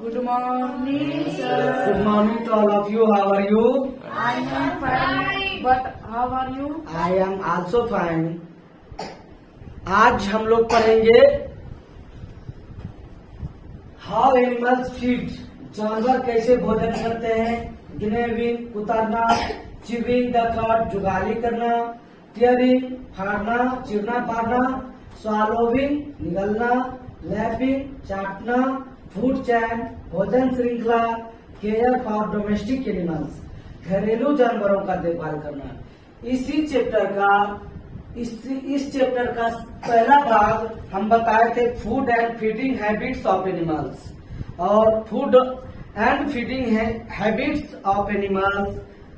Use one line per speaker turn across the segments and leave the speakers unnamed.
Good morning, sir.
Good morning to all of you. How are you?
I am fine. But how are you?
I am also fine. आज हम लोग पढ़ेंगे How animals feed. जानवर कैसे भोजन करते हैं. गिनेविंग उतारना, चिविंग द कट जुगाली करना, टियरिंग फाड़ना चिरना फाड़ना, स्वालोविंग निगलना, लैपिंग चाटना, फूड चैन भोजन श्रृंखला, केयर फॉर डोमेस्टिक एनिमल्स घरेलू जानवरों का देखभाल करना. इसी चैप्टर का इस चैप्टर का पहला भाग हम बताए थे food and feeding habits of animals और food and feeding habits of animals,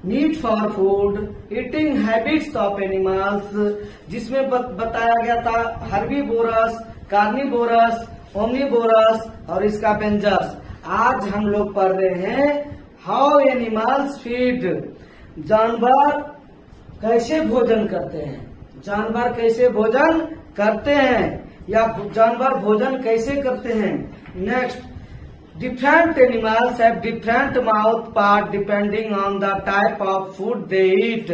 need for food, eating habits of animals, जिसमें बताया गया था हर्बीवोरस, कार्निवोरस, ओमनीवोरस और इसका बेंजर्स. आज हम लोग पढ़ रहे हैं हाउ एनिमल्स फीड. जानवर कैसे भोजन करते हैं. जानवर कैसे भोजन करते हैं या जानवर भोजन कैसे करते हैं. Next, different animals have different mouth part depending on the type of food they eat.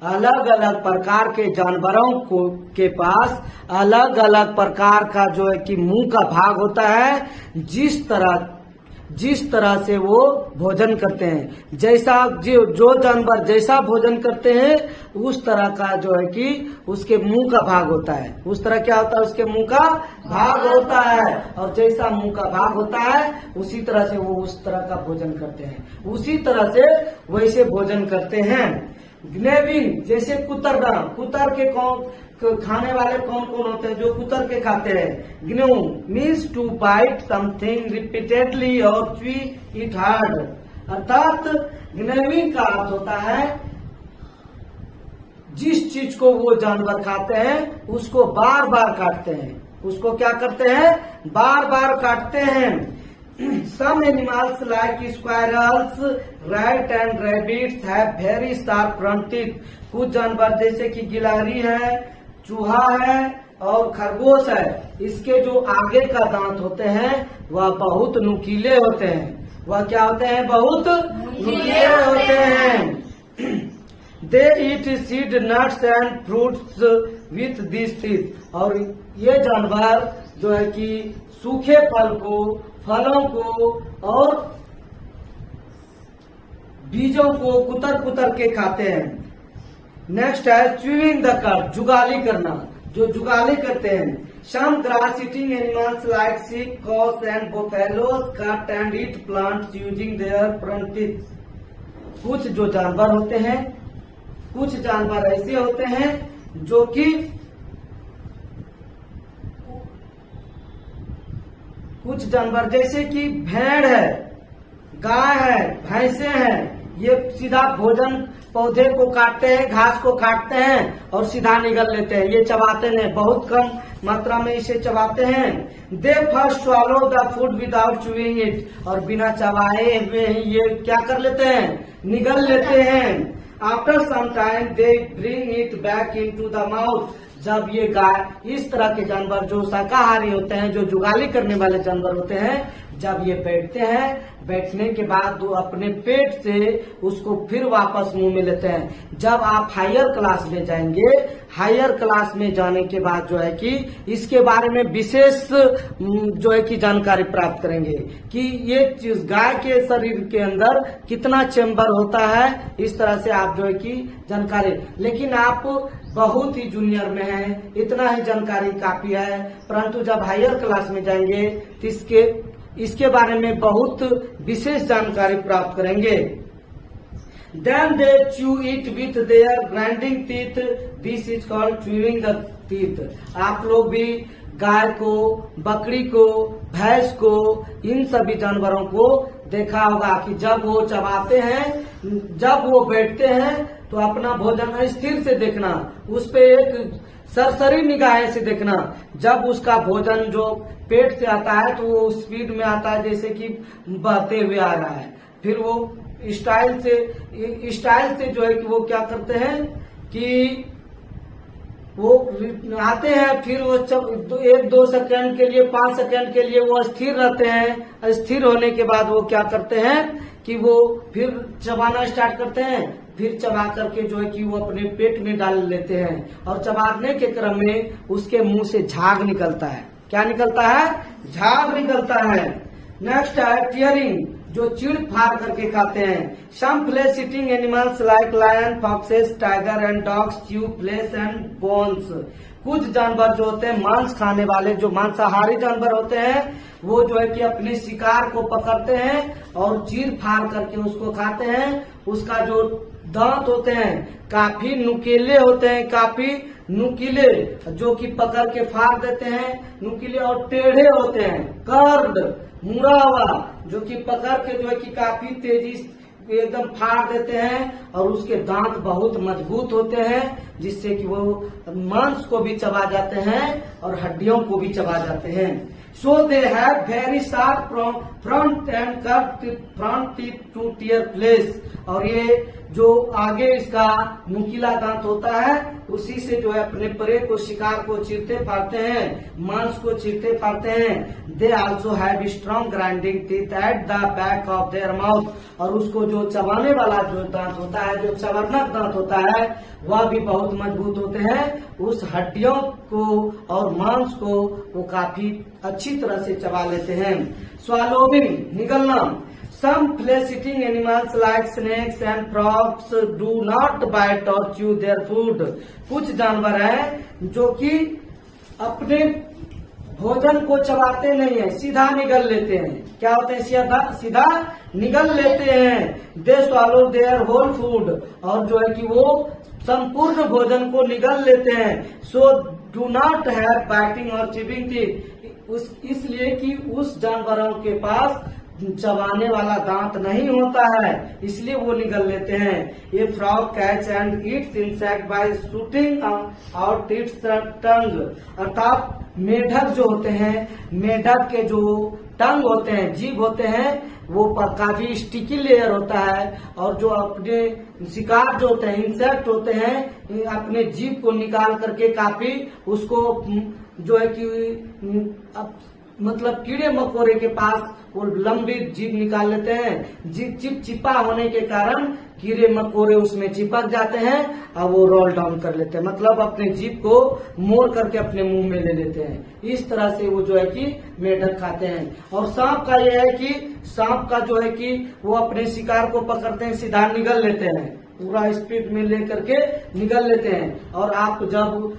अलग अलग प्रकार के जानवरों को के पास अलग अलग प्रकार का जो है कि मुंह का भाग होता है, जिस तरह से वो भोजन करते हैं. जैसा जो जानवर जैसा भोजन करते हैं उस तरह का जो है कि उसके मुंह का भाग होता है. उस तरह क्या होता है, उसके मुंह का भाग होता है. और जैसा मुंह का भाग होता है उसी तरह से वो उस तरह का भोजन करते हैं. उसी तरह से वैसे भोजन करते हैं. ग्नेविंग जैसे कुतरना. कुतर के खाने वाले कौन कौन होते हैं जो कुतर के खाते हैं. Gnaw means to bite something repeatedly और च्वी इट हार्ड. अर्थात ग्नेविंग का अर्थ होता है जिस चीज को वो जानवर खाते हैं उसको बार बार काटते हैं. उसको क्या करते हैं, बार बार काटते हैं. Some animals like squirrels, rat and rabbits have very sharp front teeth. कुछ जानवर जैसे कि गिलहरी है, चूहा है और खरगोश है, इसके जो आगे का दांत होते हैं वह बहुत नुकीले होते हैं. वह क्या होते हैं, बहुत नुकीले होते हैं. They eat seed, nuts and fruits with these teeth. और ये जानवर जो है कि सूखे फलों को और बीजों को कुतर कुतर के खाते हैं. नेक्स्ट है च्यूइंग द कट, जुगाली करना. जो जुगाली करते हैं. Some grass eating animals like sheep, cows and buffaloes cut and eat plants using their front teeth. कुछ जो जानवर होते हैं, कुछ जानवर ऐसे होते हैं जो कि कुछ जानवर जैसे कि भेड़ है, गाय है, भैंसे हैं, ये सीधा भोजन पौधे को काटते हैं, घास को काटते हैं और सीधा निगल लेते हैं. ये चबाते नहीं, बहुत कम मात्रा में इसे चबाते हैं. They first swallow the food without chewing it. और बिना चबाए हुए ये क्या कर लेते हैं, निगल लेते हैं. After some time they bring it back into the mouth. जब ये गाय इस तरह के जानवर जो शाकाहारी होते हैं, जो जुगाली करने वाले जानवर होते हैं, जब ये बैठते हैं, बैठने के बाद वो अपने पेट से उसको फिर वापस मुंह में लेते हैं. जब आप हायर क्लास में जाएंगे, हायर क्लास में जाने के बाद जो है कि इसके बारे में विशेष जो है कि जानकारी प्राप्त करेंगे कि ये चीज गाय के शरीर के अंदर कितना चेम्बर होता है. इस तरह से आप जो है कि जानकारी, लेकिन आप बहुत ही जूनियर में है, इतना ही जानकारी काफी है. परंतु जब हायर क्लास में जाएंगे तो इसके बारे में बहुत विशेष जानकारी प्राप्त करेंगे. Then they chew it with their grinding teeth. This is called chewing the teeth. आप लोग भी गाय को, बकरी को, भैंस को, इन सभी जानवरों को देखा होगा कि जब वो चबाते हैं, जब वो बैठते हैं तो अपना भोजन स्थिर से देखना, उस पे एक सरसरी निगाहें से देखना. जब उसका भोजन जो पेट से आता है तो वो स्पीड में आता है जैसे कि बहते हुए आ रहा है. फिर वो स्टाइल से जो है कि वो क्या करते हैं कि वो आते हैं, फिर वो 1-2 सेकंड के लिए, 5 सेकंड के लिए वो स्थिर रहते हैं। स्थिर होने के बाद वो क्या करते हैं कि वो फिर चबाना स्टार्ट करते हैं। फिर चबा करके जो है कि वो अपने पेट में डाल लेते हैं, और चबाने के क्रम में उसके मुंह से झाग निकलता है। क्या निकलता है? झाग निकलता है। नेक्स्ट है टियरिंग, जो चीड़ फाड़ करके खाते हैं। Some flesh eating animals like lion, foxes, tiger and dogs chew flesh and bones. कुछ जानवर जो होते हैं मांस खाने वाले, जो मांसाहारी जानवर होते हैं, वो जो है कि अपने शिकार को पकड़ते हैं और चीर फाड़ करके उसको खाते हैं। उसका जो दांत होते हैं काफी नुकीले होते हैं, काफी नुकीले, जो कि पकड़ के फाड़ देते हैं। नुकीले और टेढ़े होते हैं, कर्ड, मुड़ा हुआ, जो कि पकड़ के जो है कि काफी तेजी एकदम फाड़ देते हैं। और उसके दांत बहुत मजबूत होते हैं, जिससे कि वो मांस को भी चबा जाते हैं और हड्डियों को भी चबा जाते हैं। So they have very sharp front and curved front teeth to tear place. और ये जो आगे इसका नुकीला दांत होता है, उसी से जो है अपने प्रे को, शिकार को चीरते फाड़ते हैं, मांस को चीरते फाड़ते हैं। They also have strong grinding teeth at the back of their mouth. और उसको जो चबाने वाला जो दांत होता है, जो चबरनक दांत होता है, वह भी बहुत मजबूत होते हैं। उस हड्डियों को और मांस को वो काफी अच्छी तरह से चबा लेते हैं। स्वैलोविंग, निगलना। Some flesh-eating animals like snakes and frogs do not bite or chew their food. कुछ जानवर हैं जो कि अपने भोजन को चबाते नहीं है, सीधा निगल लेते हैं। क्या होते हैं? सीधा निगल लेते हैं। They swallow their whole food, और जो है कि वो संपूर्ण भोजन को निगल लेते हैं। So do not have biting or chewing teeth. इसलिए कि उस जानवरों के पास चबाने वाला दांत नहीं होता है, इसलिए वो निगल लेते हैं। ये frog catch and eats insect by shooting out its tongue. अर्थात मेढक जो होते हैं, मेढक के जो टंग होते हैं, जीभ होते हैं, वो काफी स्टिकी लेयर होता है। और जो अपने शिकार जो होते हैं, इंसेक्ट होते हैं, अपने जीभ को निकाल करके काफी उसको जो है कि मतलब कीड़े मकोड़े के पास वो लंबी जीभ निकाल लेते हैं। जीभ चिपचिपा होने के कारण कीड़े मकोड़े उसमें चिपक जाते हैं और वो रोल डाउन कर लेते हैं, मतलब अपने जीभ को मोड़ करके अपने मुंह में ले लेते हैं। इस तरह से वो जो है कि मेढक खाते हैं। और सांप का ये है कि सांप का जो है कि वो अपने शिकार को पकड़ते हैं, सीधा निगल लेते हैं, पूरा स्पीड में लेकर के निगल लेते हैं। और आप जब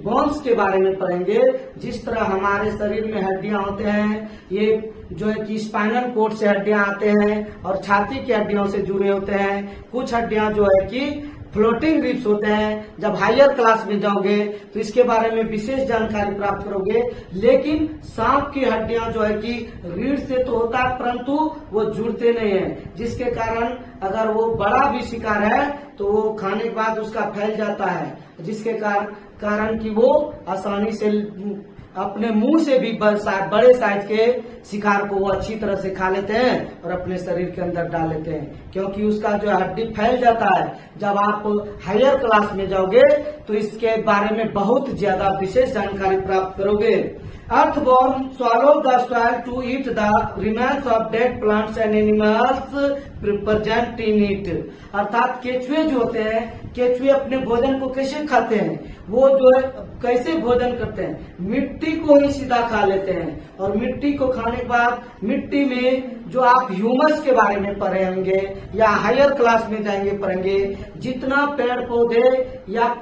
बोन्स के बारे में पढ़ेंगे, जिस तरह हमारे शरीर में हड्डियां होते हैं, ये जो है कि स्पाइनल कोड से हड्डियां आते हैं और छाती की हड्डियों से जुड़े होते हैं। कुछ हड्डियां जो है कि फ्लोटिंग रिब्स होते हैं। जब हायर क्लास में जाओगे तो इसके बारे में विशेष जानकारी प्राप्त करोगे। लेकिन सांप की हड्डियां जो है कि रीढ़ से तो होता है, परंतु वो जुड़ते नहीं है, जिसके कारण अगर वो बड़ा भी शिकार है तो वो खाने के बाद उसका फैल जाता है, जिसके कारण कि वो आसानी से अपने मुंह से भी बड़े साइज के शिकार को वो अच्छी तरह से खा लेते हैं और अपने शरीर के अंदर डाल लेते हैं, क्योंकि उसका जो हड्डी फैल जाता है। जब आप हायर क्लास में जाओगे तो इसके बारे में बहुत ज्यादा विशेष जानकारी प्राप्त करोगे। Earthworm swallow the soil to eat the remains of dead plants and animals present in it. अर्थात केचुए जो होते हैं, केचुए अपने भोजन को कैसे खाते हैं? वो जो है कैसे भोजन करते हैं? मिट्टी को ही सीधा खा लेते हैं। और मिट्टी को खाने के बाद मिट्टी में जो आप ह्यूमस के बारे में पढ़ेंगे या हायर क्लास में जाएंगे पढ़ेंगे, जितना पेड़ पौधे या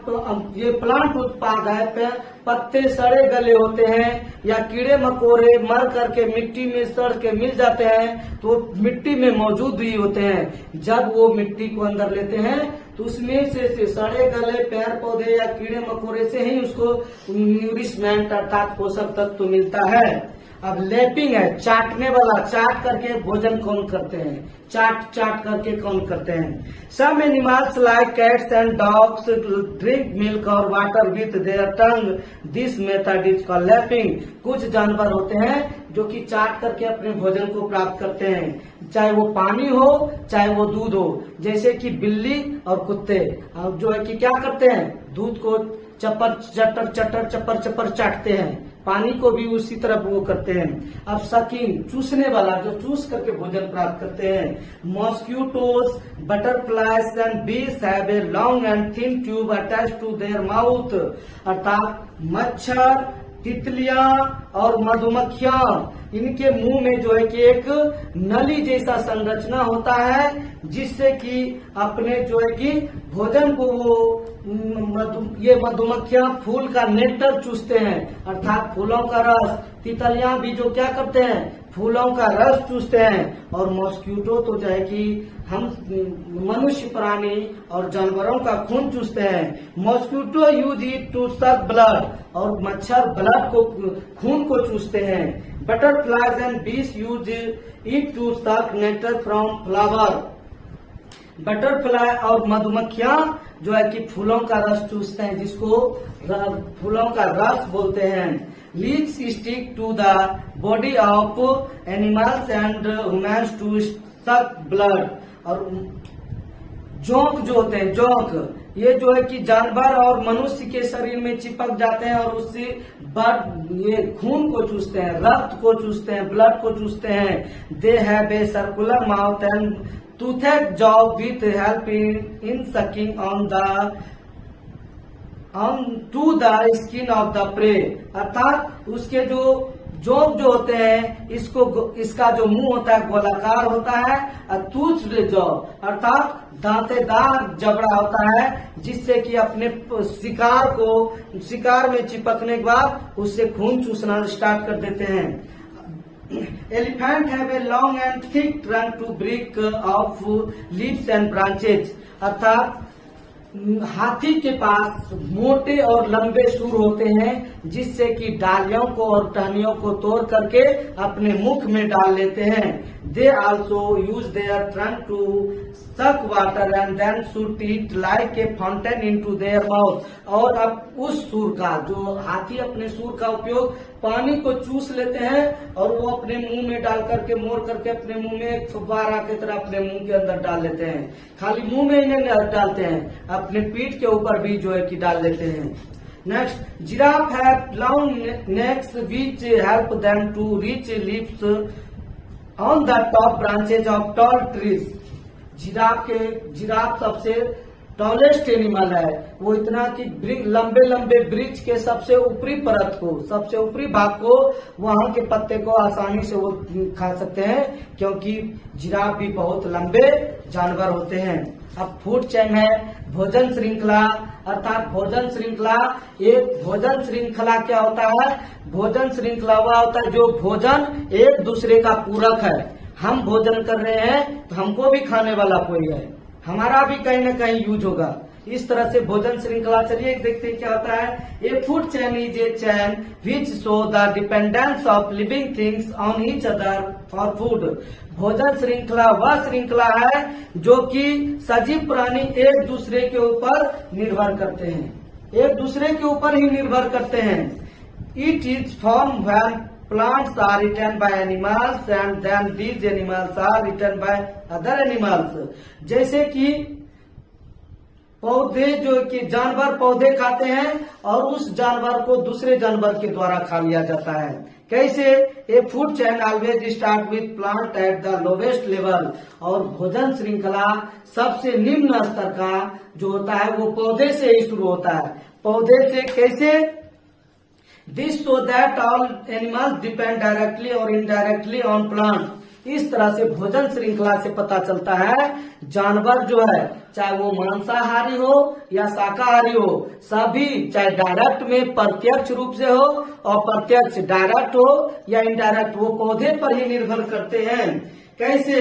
ये प्लांट उत्पाद है, पत्ते सड़े गले होते हैं या कीड़े मकोड़े मर करके मिट्टी में सड़ के मिल जाते हैं, तो मिट्टी में मौजूद ही होते हैं। जब वो मिट्टी को अंदर लेते हैं तो उसमें से सड़े गले पेड़ पौधे या कीड़े मकोड़े से ही उसको न्यूरिशमेंट अर्थात पोषक तत्व मिलता है। अब लैपिंग है, चाटने वाला, चाट करके भोजन कौन करते हैं? चाट करके कौन करते हैं? Some animals like cats and dogs drink milk और water with their tongue. This method is called lapping. कुछ जानवर होते हैं जो कि चाट करके अपने भोजन को प्राप्त करते हैं, चाहे वो पानी हो चाहे वो दूध हो। जैसे कि बिल्ली और कुत्ते जो है कि क्या करते हैं, दूध को चपर चटर चटर चपर चपर चाटते हैं, पानी को भी उसी तरह वो करते हैं। अब सकिंग, चूसने वाला, जो चूस करके भोजन प्राप्त करते हैं। Mosquitoes, butterflies and bees have a long and thin tube attach to their mouth, अर्थात मच्छर, तितलियां और मधुमक्खियां, इनके मुंह में जो है कि एक नली जैसा संरचना होता है, जिससे कि अपने जो है कि भोजन को वो ये मधुमक्खियां फूल का नेक्टर चूसते हैं, अर्थात फूलों का रस। तितलियां भी जो क्या करते हैं, फूलों का रस चूसते हैं। और मॉस्क्यूटो तो जो है कि हम मनुष्य, प्राणी और जानवरों का खून चूसते हैं। Mosquito use it to suck blood, और मच्छर ब्लड को, खून को चूसते हैं। Butterflies and bees use it to suck nectar from flower. Butterfly और मधुमक्खियां जो है कि फूलों का रस चूसते हैं, जिसको फूलों का रस बोलते हैं। Leeches stick to the body of animals and humans to suck blood. और जोंक जो होते हैं, जोंक, ये जो है कि जानवर और मनुष्य के शरीर में चिपक जाते हैं और उससे ये खून को चूसते हैं, रक्त को चूसते हैं, ब्लड को चूसते हैं। They have a circular mouth and toothed jaw with help in sucking on to the skin of the prey, अर्थात उसके जो जोंक जो होते हैं, इसका जो मुंह होता है गोलाकार होता है, और टूथ्ड जॉ अर्थात दांतेदार जबड़ा होता है, जिससे कि अपने शिकार में चिपकने के बाद उससे खून चूसना स्टार्ट कर देते हैं। Elephant have a long and thick trunk to break off leaves and branches, अर्थात हाथी के पास मोटे और लंबे सूर होते हैं, जिससे कि डालियों को और टहनियों को तोड़ करके अपने मुख में डाल लेते हैं। They also use their trunk to suck water and then shoot it like a fountain into their mouth. और अब उस सूर का, जो हाथी अपने सूर का उपयोग पानी को चूस लेते हैं और वो अपने मुंह में डाल करके, मोड़ करके अपने मुंह में एक फुब्बारा की तरह अपने मुंह के अंदर डाल लेते हैं। खाली मुंह में इन्हें डालते हैं, अपने पीठ के ऊपर भी जो है कि डाल लेते हैं। Next, giraffe have long necks which help them to reach leaves on the top branches of tall trees. Giraffe सबसे टॉलेस्ट एनिमल है, वो इतना कि लंबे लंबे वृक्ष के सबसे ऊपरी परत को, सबसे ऊपरी भाग को, वहां के पत्ते को आसानी से वो खा सकते हैं, क्योंकि जिराफ भी बहुत लंबे जानवर होते हैं। अब फूड चेन है, भोजन श्रृंखला, अर्थात भोजन श्रृंखला। एक भोजन श्रृंखला क्या होता है, भोजन श्रृंखला वह होता है जो भोजन एक दूसरे का पूरक है। हम भोजन कर रहे हैं तो हमको भी खाने वाला कोई है, हमारा भी कहीं न कहीं यूज होगा। इस तरह से भोजन श्रृंखला। चलिए देखते हैं क्या होता है। ए food chain is a chain which show the dependence of living things on each other for food. भोजन श्रृंखला वह श्रृंखला है जो कि सजीव प्राणी एक दूसरे के ऊपर निर्भर करते हैं, एक दूसरे के ऊपर ही निर्भर करते हैं। It is form when plants are eaten by animals and then these animals are eaten by other animals। जैसे कि पौधे, जो कि जानवर पौधे खाते हैं और उस जानवर को दूसरे जानवर के द्वारा खा लिया जाता है। कैसे? ए food chain always start with plant at the lowest level. और भोजन श्रृंखला सबसे निम्न स्तर का जो होता है वो पौधे से ही शुरू होता है। पौधे से कैसे? This so that all animals depend directly or indirectly on plants। इस तरह से भोजन श्रृंखला से पता चलता है जानवर जो है, चाहे वो मांसाहारी हो या शाकाहारी हो, सभी चाहे डायरेक्ट में प्रत्यक्ष रूप से हो और प्रत्यक्ष डायरेक्ट हो या इनडायरेक्ट, वो पौधे पर ही निर्भर करते हैं। कैसे?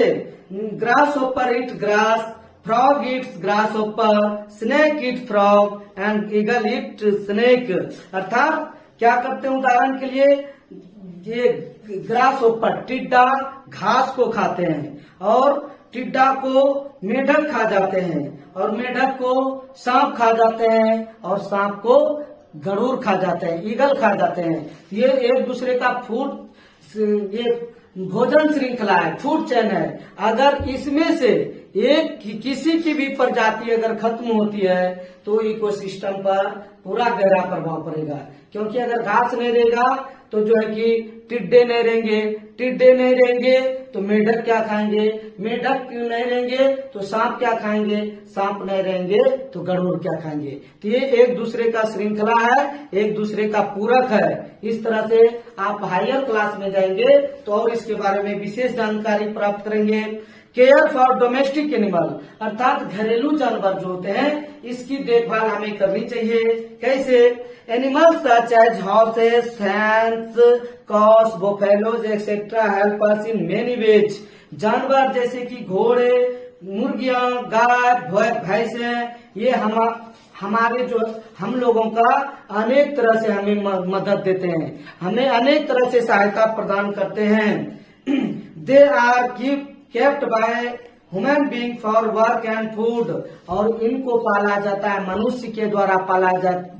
Grass hopper it grass, frog it's grass hopper, snake it frog and eagle it snake. अर्थात क्या करते हैं? उदाहरण के लिए ये ग्रास होपर, टिड्डा घास को खाते हैं और टिड्डा को मेढक खा जाते हैं और मेढक को सांप खा जाते हैं और सांप को गरुड़ खा जाते हैं, ईगल खा जाते हैं। ये एक दूसरे का फूड, ये भोजन श्रृंखला है, फूड चेन है। अगर इसमें से एक किसी की भी प्रजाति अगर खत्म होती है तो इकोसिस्टम पर पूरा गहरा प्रभाव पड़ेगा। क्योंकि अगर घास नहीं रहेगा तो जो है कि टिड्डे नहीं रहेंगे, टिड्डे नहीं रहेंगे तो मेढक क्या खाएंगे, मेढक नहीं रहेंगे तो सांप क्या खाएंगे, सांप नहीं रहेंगे तो गरुड़ क्या खाएंगे। तो ये एक दूसरे का श्रृंखला है, एक दूसरे का पूरक है। इस तरह से आप हायर क्लास में जाएंगे तो और इसके बारे में विशेष जानकारी प्राप्त करेंगे। केयर फॉर डोमेस्टिक एनिमल अर्थात घरेलू जानवर जो होते हैं इसकी देखभाल हमें करनी चाहिए। कैसे? Animals such as horses, hens, cows, buffaloes etcetera help us in many ways. जानवर जैसे कि घोड़े, मुर्गियां, गाय, भैंसे, ये हमारे जो हम लोगों का अनेक तरह से हमें मदद देते हैं, हमें अनेक तरह से सहायता प्रदान करते हैं। They are kept by human being for work and food. और इनको पाला जाता है, मनुष्य के द्वारा पाला जाता,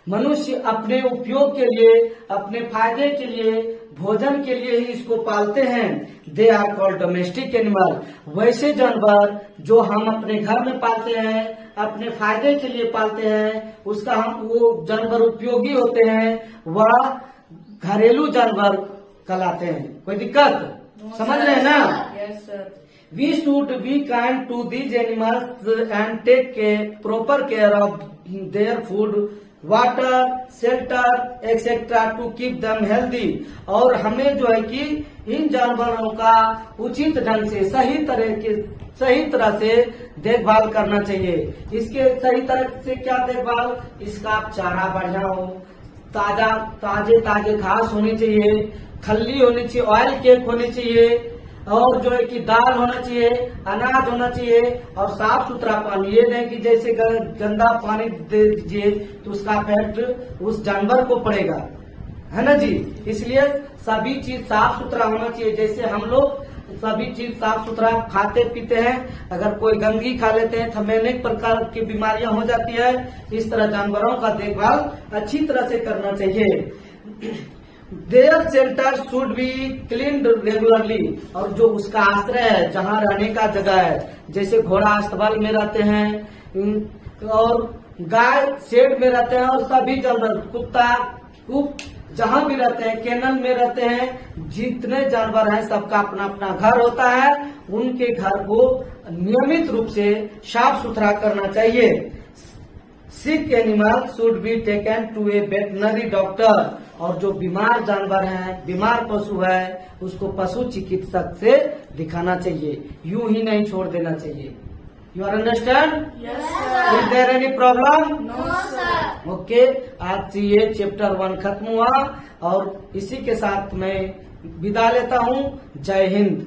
मनुष्य अपने उपयोग के लिए, अपने फायदे के लिए, भोजन के लिए ही इसको पालते हैं। They are called domestic animal. वैसे जानवर जो हम अपने घर में पालते हैं, अपने फायदे के लिए पालते हैं, उसका हम वो जानवर उपयोगी होते हैं, वह घरेलू जानवर कहलाते हैं। कोई दिक्कत? समझ रहे हैं ना?
Yes, sir.
We should be kind to these animals and take proper care of their food, water, shelter, etc. to keep them healthy। और हमें जो है कि इन जानवरों का उचित ढंग से सही तरह से देखभाल करना चाहिए। इसके सही तरह से क्या देखभाल? इसका चारा बढ़िया हो, ताजे घास होनी चाहिए, खल्ली होनी चाहिए, ऑयल केक होनी चाहिए, और जो है कि दाल होना चाहिए, अनाज होना चाहिए, और साफ सुथरा पानी। ये नहीं कि जैसे गंदा पानी दे दीजिए तो उसका इफेक्ट उस जानवर को पड़ेगा, है ना जी। इसलिए सभी चीज साफ सुथरा होना चाहिए। जैसे हम लोग सभी चीज साफ सुथरा खाते पीते हैं, अगर कोई गंदगी खा लेते हैं तो हमें अनेक प्रकार की बीमारियां हो जाती है। इस तरह जानवरों का देखभाल अच्छी तरह से करना चाहिए। Their shelter should be cleaned regularly. और जो उसका आश्रय है, जहाँ रहने का जगह है, जैसे घोड़ा अस्तबल में रहते हैं और गाय शेड में रहते हैं, और सभी जानवर कुत्ता जहाँ भी रहते हैं, केनल में रहते हैं, जितने जानवर हैं सबका अपना अपना घर होता है। उनके घर को नियमित रूप से साफ सुथरा करना चाहिए। Sick animal should be taken to a veterinary doctor. और जो बीमार जानवर है, बीमार पशु है, उसको पशु चिकित्सक से दिखाना चाहिए, यूं ही नहीं छोड़ देना चाहिए। You are understand?
Yes, sir.
Is there any problem?
No, sir.
Okay, आज से ये चैप्टर 1 खत्म हुआ और इसी के साथ मैं विदा लेता हूँ। जय हिंद।